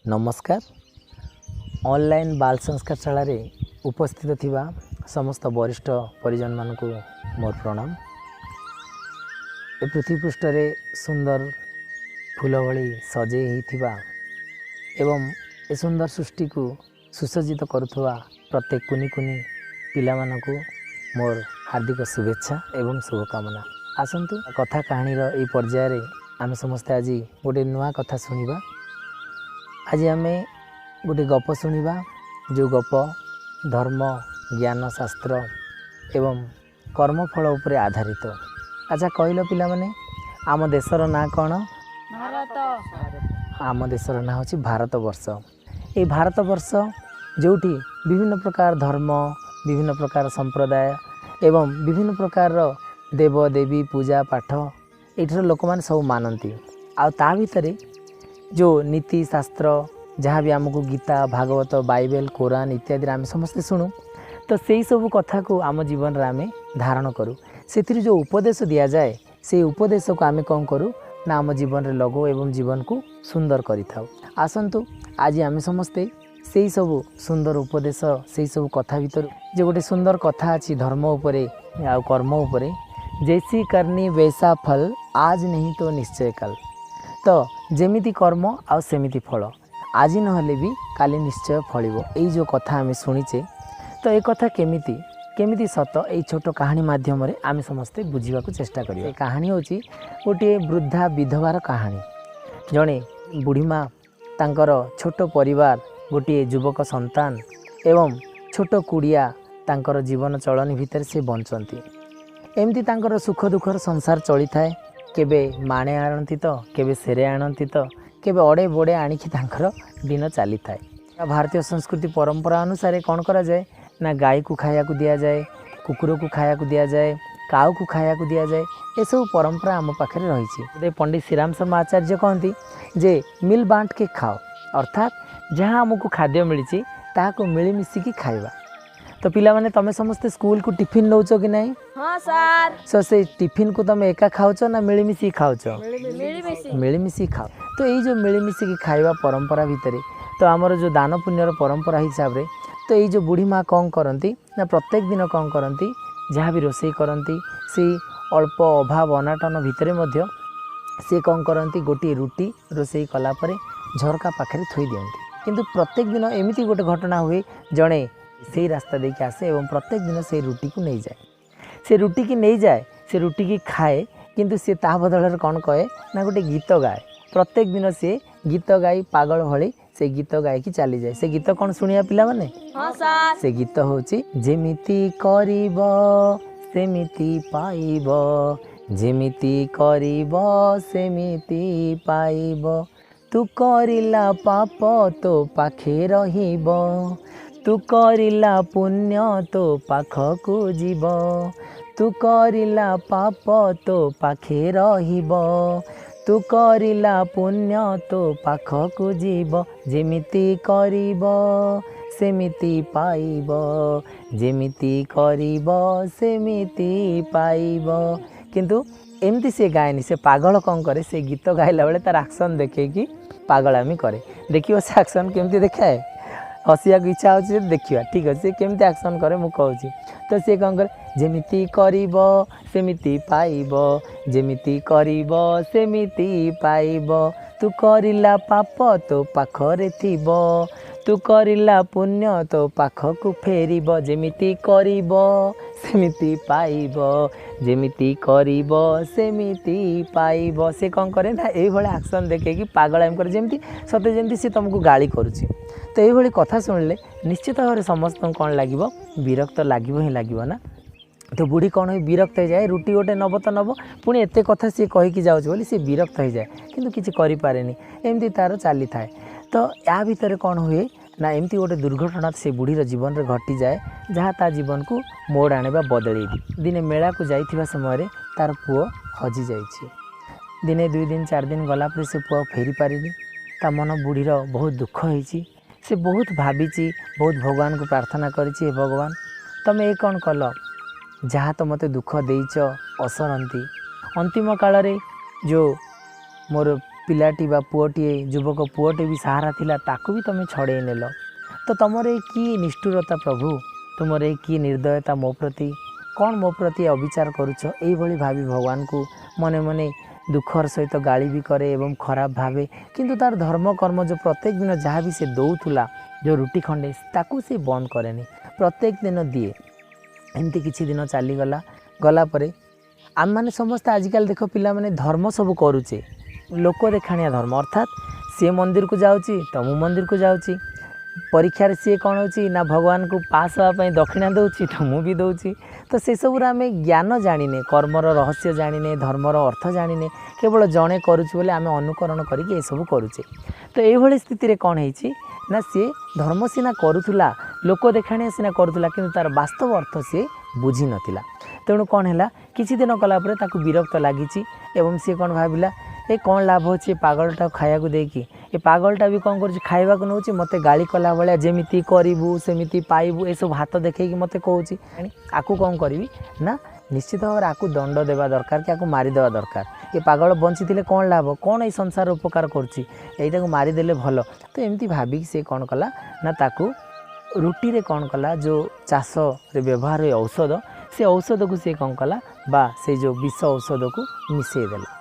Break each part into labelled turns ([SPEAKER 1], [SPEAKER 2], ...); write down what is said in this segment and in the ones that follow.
[SPEAKER 1] नमस्कार। ऑनलाइन बाल संस्कार शाला रे उपस्थित थिबा समस्त वरिष्ठ परिजन मानक मोर प्रणाम। ए पृथ्वी पृष्ठ रे सुंदर फूल भली सजे हिथिबा एवं ए सुंदर सृष्टि को सुसज्जित करुवा प्रत्येक कुनी कुनी पिला मानक मोर हार्दिक शुभेच्छा एवं शुभकामना। आसंतु कथा कहानी रो पर्याय रे आमे समस्त आज गोटे नुआ कथा सुनिबा। आज आम गोटे गप शुणा जो गप धर्म ज्ञान शास्त्र एवं कर्मफल उपर आधारित। अच्छा कहल पिला माने आम देशर ना कौन? भारत। आम देशर ना हूँ भारत वर्ष। ये भारत वर्ष जोटी विभिन्न प्रकार धर्म विभिन्न प्रकार संप्रदाय एवं विभिन्न प्रकार देव देवी पूजा पाठ ये लोक मैंने सब मानती। आ भितर जो नीति शास्त्र जहाँ भी आमको गीता भागवत बाइबल कुरान इत्यादि आम समस्ते शुणु तो से सब कथा को आम जीवन आम धारण करूँ। से जो उपदेश दि जाए से उपदेश को आम कौन करूँ ना आम जीवन में लगो एवं जीवन को सुंदर करिथाउ। आसंतु आज आम समस्ते से सब सुंदर उपदेश से सब कथा भीतर जो गोटे सुंदर कथा अच्छी धर्म उपरे आ कर्म उपरे, जैसी करनी वैसा फल आज नहीं तो निश्चय कल। तो जेमिति कर्म आ सेमिति फल आज नहले भी काली निश्चय फलिबो। एई जो कथा आम शुणीचे तो ये कथा केमिति केमिति सत ये छोट कहानी माध्यम रे आम समस्ते बुझा चेष्टा करिया। कहानी होची गोटे वृद्धा विधवार कहानी। जड़े बुढ़ीमा तांकर छोट परिवार गोटे युवक संतान एवं छोट कुड़िया तांकर जीवन चलनी भितर से बंचती। एमती तांकर सुख दुखर संसार चली थाए। केबे माणे आणती तो केबे सेरे आणती तो केबे अड़े बड़े आणिकी तांकर दिन चली थाए। भारतीय संस्कृति परंपरा अनुसार कौन करा जाए ना गाय को खाया को दिया जाए, कुकुर को खाया को दिया जाए, काऊ को खाया को दिया जाए। ये सब परंपरा आम पाखे रही। पंडित श्रीराम शर्मा आचार्य कहती जे मिल बांट के खाओ, अर्थात जहाँ आमको खाद्य मिली ताको मिलमिशिकी खाइबा। तो पिला माने तमे समस्ते स्कूल को टिफिन नौच कि नहीं?
[SPEAKER 2] हाँ सर।
[SPEAKER 1] सो से टिफिन को तमे एका खाओच ना मिलमिशी खाओच? मिलमिशी खाओ। तो ये जो मिलमिशी खाइबा परंपरा भितर तो आमर जो दान पुण्यर परंपरा हिसाब रे तो ये जो बुढ़ी माँ कौन करती ना प्रत्येक दिन कौन करती जहाँ भी रोषे करती से अल्प अभाव अनाटन भितर मध्य से कौन करती गोटे रुटी रोषे कलापर झरका पाखे थोई दियंती। किंतु प्रत्येक दिन एमती गोटे घटना हुए जड़े से रास्ता देके आसे एवं प्रत्येक दिन से रुटी को नहीं जाए। से रुटी की नहीं जाए, से रुटी की खाए, किंतु से ता बदल कौन कहे ना गोटे गीत गाए। प्रत्येक दिन से गीत गाई पागल भली से गीत गाई की चली जाए। से गीत कौन शुणिया पिला माने?
[SPEAKER 2] हाँ सर।
[SPEAKER 1] से गीत होची जेमिति करिब सेमिति पाइब, जेमिति करिब सेमिति पाइब, तू करिला पाप तो पाखे रहिब, तू करिला पुण्य तो पाखकु जीव, तू करिला पाप तो पाखे रहिब, तू करिला पुण्य तो पाखकु जीव, जेमिति करिब सेमिति पाइब, जेमिति करिब सेमिति पाइब। किंतु एमती से गायनी से पागल कौन करे से गीत गाइला बेले तार एक्शन देखे कि पागलामी करे। देखियो से एक्शन केमती देखाए, हसिया को इच्छा होची देखिया। ठीक अच्छे केमती एक्शन करे मु कहूची। तो सी कौन करे जेमिति करिब सेमिति पाइब, जेमिति करिब सेमिति पाइब, तू करिला पाप तो पाखरे थिब, तू करिला पुण्य तो पाखकु फेरिब, जेमिति करिब सेमिति पाइब, जेमिति करिब सेमिति पाइब। से कौन करे ना यही एक्शन देखे कि पागल करे जमी सते जमी सी तुमको गाली करुच्ची। तो ये कथा शुणिले निश्चित भाव समस्त कौन लगे विरक्त लगे ही लगे ना। तो बुढ़ी कौन हो विरक्त हो जाए, रुटी गोटे नब तो नब पुणी एत कथा सी कहीकि जाऊँगी सी विरक्त हो जाए किंतु किसी करें एमती तार चली थाए। तो या भितर कौन हुए ना एमती गोटे दुर्घटना से बुढ़ीर जीवन में घटी जाए जहाँ ता जीवन को मोड़ आने बदल। दिने मेला को जाइथिबा समय तार पुओ हजि जाइछि। दिने 2 दिन 4 दिन गलापर से पुओ फेरी पारिनी। ता मन बुढ़ीर बहुत दुख होइछि। से बहुत भावी बहुत भगवान को प्रार्थना करिछि, हे भगवान तमे ए कौन कल जहाँ तो मते दुख देइछ असरंती अंतिम काल रे जो मोर पिलाटी बा पुओटीए युवक पुओटे भी सहारा थिला ताकू भी तुम छड़े नेल। तो तुमर कि निष्ठुरता प्रभु, तुमर कि निर्दयता मो प्रति, कौन मो प्रति अविचार करुछ यही भावी भगवान को मने मने दुखर सहित गाली भी करे एवं खराब भावे। किंतु तार धर्म कर्म जो प्रत्येक दिन जहाँ भी से दौला जो रुटी खंडे ताकू से बंद करेनि, प्रत्येक दिन दिए। एमती किछि दिन चलीगला गलापर आम मैंने समस्त आजिकल देख पिला माने धर्म सब करुचे, लोक देखाणिया धर्म, अर्थात सी मंदिर को जाऊँगी तो मु मंदिर को जाऊँगी, परीक्षार सी कौन होची ना भगवान को पास होगापी दक्षिणा दूची तो मु भी दूची। तो से सब आम ज्ञान जाने, कर्मर रहस्य जाने, धर्मर अर्थ जाने, केवल जड़े करुचे बोले आम अनुकरण करके सब करुचे। तो ये स्थिति रे कौन है ना सी धर्म सीना करुला, लोक देखाणिया सीना करुला, किंतु तार वास्तव अर्थ सी बुझी नथिला। तेणु कौन है किसी दिन कलापर ताकू विरक्त लगी एवं सी कौन भाविला ए कौन लाभ अच्छे पागलटा खाया देकी, ए पागलटा भी कौन कर खाइबा को नौ मत गाड़ी कला भाया जमी करूँ सेमती पाइबू, ये सब हाथ देखी मत कहूँ। आकू कौन करी ना निश्चित भाव में आकू दंड देवा दरकार कि आकू मारिदेवा दरकार। ये पागल बंची थे कौन लाभ, कौन ये संसार उपकार करुँचा को मारिदेले भल। तो एमती भाविक से कौन कला ना ताकू रुटी रे कौन कला जो चाष रे व्यवहार हुए औषध, से औषध को सी कौन कला बा से जो विष औषध को मिसई देला।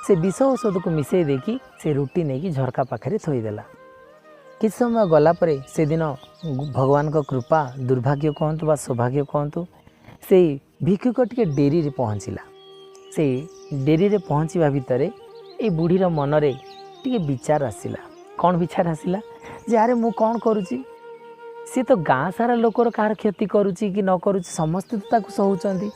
[SPEAKER 1] से विष औषध को मिसई देकी से रुटी नहीं कि झरका पाखे थोईदेला। किछ समय गलापर से दिन भगवान को कृपा दुर्भाग्य कहतु बा सौभाग्य कहतु, से भिक्षुक टे डेरी रे पहुँचला। से डेरी रे पहुँचवा भितर ये बुढ़ीर मनरे टे विचार आसला। कौन विचार आसला जे अरे मु कौन करुची, सी तो गाँ सारा लोकर कार क्षति करुची कि न करुची समस्ते तो ताकू सहूचंदी,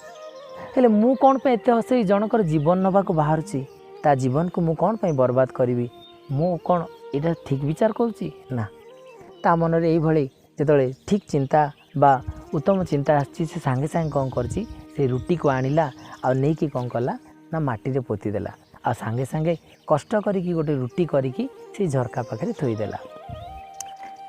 [SPEAKER 1] हेले मु कौन पे एते हसे जनकर जीवन नबा को बाहरुची, ता जीवन को मु कौन पे बर्बाद करी, मु कौन एटा ठीक विचार करुची ना। ता मनरे एई भली जेतले ठीक चिंता बा उत्तम चिंता आसी से सांगे सांगे कौन करची से रुटी को आनिला आ नहीं कि कौन कला ना माटी रे पोती देला आ सांगे सांगे कष्ट करिकी गोटे रुटी करिकी से झरका पाखे थोईदेला।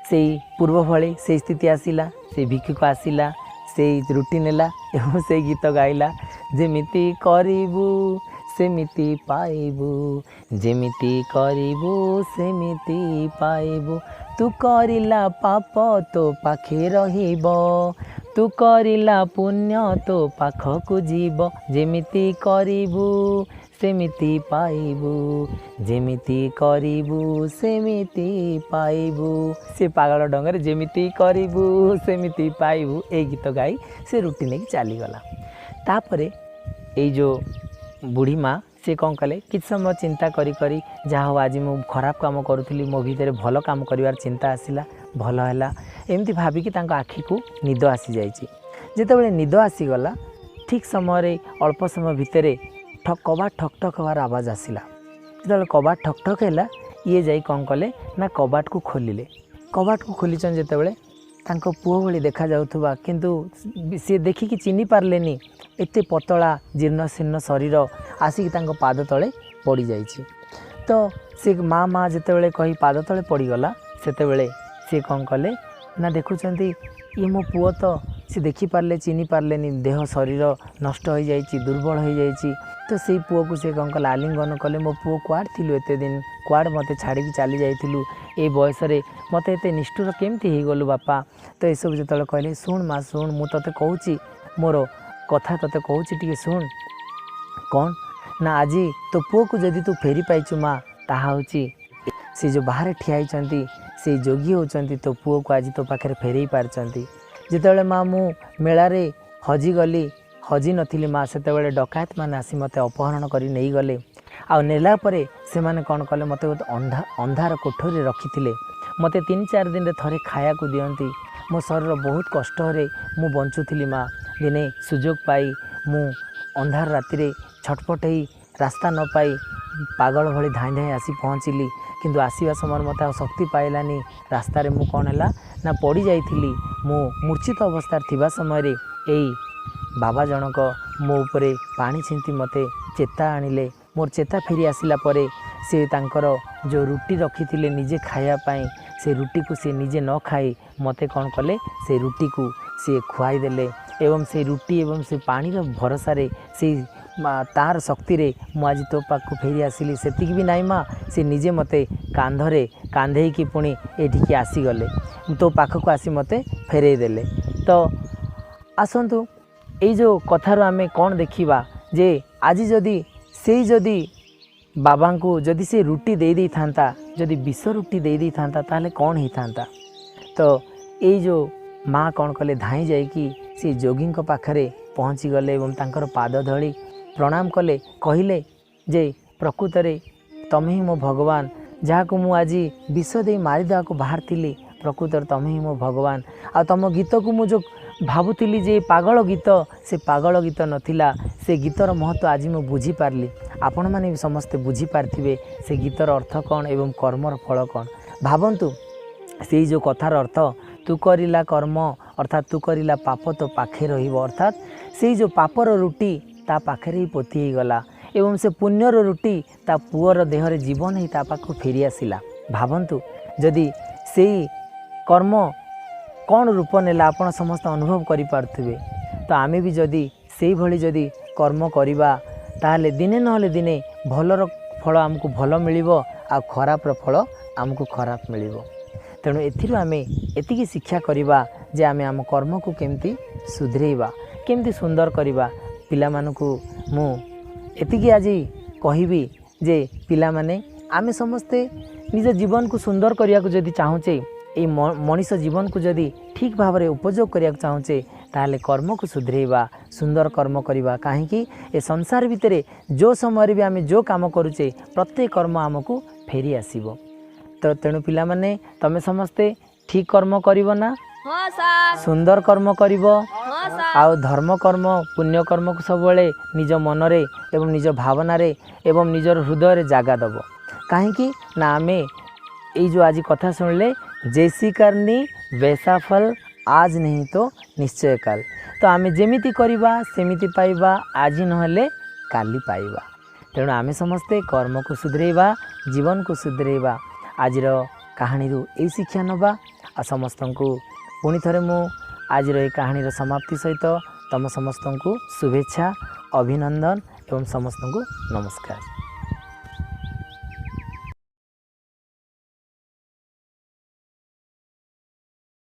[SPEAKER 1] से पूर्व भली से स्थिति आसिला, से भिक्षुक आसिला, से रुटी नेला एवं से गीत गाइला जेमिति करिबू सेमिति पाइबू, जेमिति करिबू सेमिति पाइबू, तू करिला पाप तो पाखे रहिबो, तू करिला पुण्य तो पाखकु जीव, जेमिति करिबू सेमिति पाइबू, जेमिति करिबू सेमिति पाइबू। से पागल डंगर जेमिति करिबू सेमिति पाइबू ए गीत गाई से रुटी नहीं चलीगला। तापरे ये जो बुढ़ी माँ से कौन कले कि समय चिंता करी करी जहाँ हो आज मु खराब काम करुली मो भीतर भल काम कर चिंता आसला, भल है एमती भाविकी आखि को निद आसी जाइए। जितेबाला निद आसीगला ठीक समय अल्प समय भितर ठक कबाट ठक ठक हबार आवाज आसला। जो कबाट ठक ठक है ये जाई कौन कले ना कबाट को खोलिले। कबाट को खोलीचन जितेबाला तांको पुओ भली देखा जाउथुबा, किंतु सी देखिकी चिन्हि पारलेनी एते पतला जीर्ण शीर्ण शरीर आसिक तांको पाद तले पड़ी जाइछि। तो से माँ माँ जितेबाला कही पाद तले पड़ीगला सेतेबाला सी कौन कले ना देखुचंती ये मो पुओ तो सी देखी पारले चिन्हि पारलेनी, देह शरीर नष्ट हो जाइछि, दुर्बल हो जाइछि। तो से पुओ को से कौन कला आलिंगन कले मो पुओ कुआड़ थिलु एते दिन, कुआड़ मते छाड़ी चली जाइथिलु ए बयस रे मते एते निष्ठुर केमती हे गलु बापा। तो ये सब जो कहले शुण माँ शुण मु तते कहूची मोर कथा तते कहूची टिके शुण। कौन ना आज तो पुओ को जदि तू फेरी पाइचु माँ ताहा होची से जो बाहर ठिया होइचंती से जोगी होचंती तो पुओ को आज तो पाखे फेरई पारचंती। जितेबाला माँ मु मेलारे हजिगली हजि नथिली माँ सेतेबाला डकायत मैंने आसी मते अपहरण करी नहीं गले आ नेला परे से माने कौन कले मते अंधार कोठरी रखिथिले। मते 3-4 दिन रे थरे खाया को दियंती। मो शरीर बहुत कष्ट रे मु बंचुथिली माँ। दिने सुजोग पाई मु अंधार राति रे छटपट ही रास्ता न पाई पागल भली धाई धाई आसी पहुँचली, किंतु आसवा समय मत शक्ति पाइलानी। रास्ता रे मु कौन है ना पड़ी जाइथिली। मु मूर्छित अवस्था थिबा समय यही बाबा जनक मो उपरे पानी छिंती मते चेता आनिले। मोर चेता फेरी आसिला परे से तांकर जो रुटी रखी निजे खाया पाई से रुटी को से निजे न खाई मते कौन कले से रुटी को से खुआई देले एवं से रुटी एवं से पानी भरोसा रे से तार शक्ति रे मु आज तो पाखु फेरी आसिली सेतिक भी नाई माँ से निजे मते कांधरे कांधे की पुणी एठिकी आसीगले तो पाखक आसी मते फेरई देले। तो आसतु ये जो कथार आमे कौन देखिबा जे आज जदि बाबा को जदि से रुटी दे दी थांता जदि विष रुटी दे दी थांता ताले कौन ही थांता। तो ये जो माँ कौन कले धाई जाइकी से जोगी पाखरे पहुँची गले एवं तांकर पाद धड़ी प्रणाम कले कहले जे प्रकृत रे तमे ही मो भगवान जहाँ को मु आज विष दे मारिदेवा को बाहर थी प्रकृत तमे ही मो भगवान आ तुम गीत को मु जो भावुली जे पागल गीत से पागल गीत नथिला से गीतर महत्व आज मु बुझी पारली आपण माने भी समस्ते बुझी पारथिबे से गीतर अर्थ कौन एवं कर्मर फल कौन। भावंतु से जो कथार अर्थ तू करिला कर्म अर्थात तू करिला पाप तो पाखे रहिबो अर्थात से जो पापर रुटी ता पाखे ही पोती ही गला एवं से पुण्यर रुटी ता पुअर देहरे जीवन ही ता पाखु फेरी आसिला। भावंतु जदि से कर्म कौन रूप नेला आपण समस्त अनुभव करि पारथिबे तो आमे भी जदि से भली जदि कर्म करिबा ताले दिने नहले दिने भलर फल आमको भल मिलिबो आ खराबर फल आमको खराब मिलिबो। तेणु एथिरु आमे एतिकी शिक्षा करिबा जे आमे आम कर्म को केमती सुधरेइबा केमती सुंदर करिबा। पिला मानकु मु एतिकी आज कहिबी जे पिला माने आमे समस्ते निज जीवन को सुंदर करिया को जदि चाहूचे ये मनीष जीवन को जदि ठीक भाव में उपयोग करिया को चाहूचे ताले कर्म को सुधरेइबा सुंदर कर्म करिबा काहेकि ए संसार भितरे जो समय भी आमे जो काम करूचे प्रत्येक कर्म आमको फेरी आसीबो। तो तेणु पिला माने तमे समस्ते ठीक कर्म करिवो ना
[SPEAKER 2] हाँ सर
[SPEAKER 1] सुंदर कर्म करिवो
[SPEAKER 2] हाँ सर
[SPEAKER 1] आउ धर्म कर्म पुण्य कर्म को सब निज मनरे एवं निज भावना एवं निजर हृदय जगह दब कहीं ना आमे ये जो आज कथा सुनले जैसी करनी वैसा फल आज नहीं तो निश्चय काल। तो आमे जेमिति करिबा सेमिति पाइबा आज नहले काली पाइबा। तेणु आमे समस्ते कर्म को सुधरेइबा जीवन को सुधरेइबा। आजिर कहानी यही शिक्षा नबा आ समस्त को पुणी थरे मु आजिर ये कहानी समाप्ति सहित तम समस्त को शुभेच्छा अभिनंदन एवं समस्त को नमस्कार।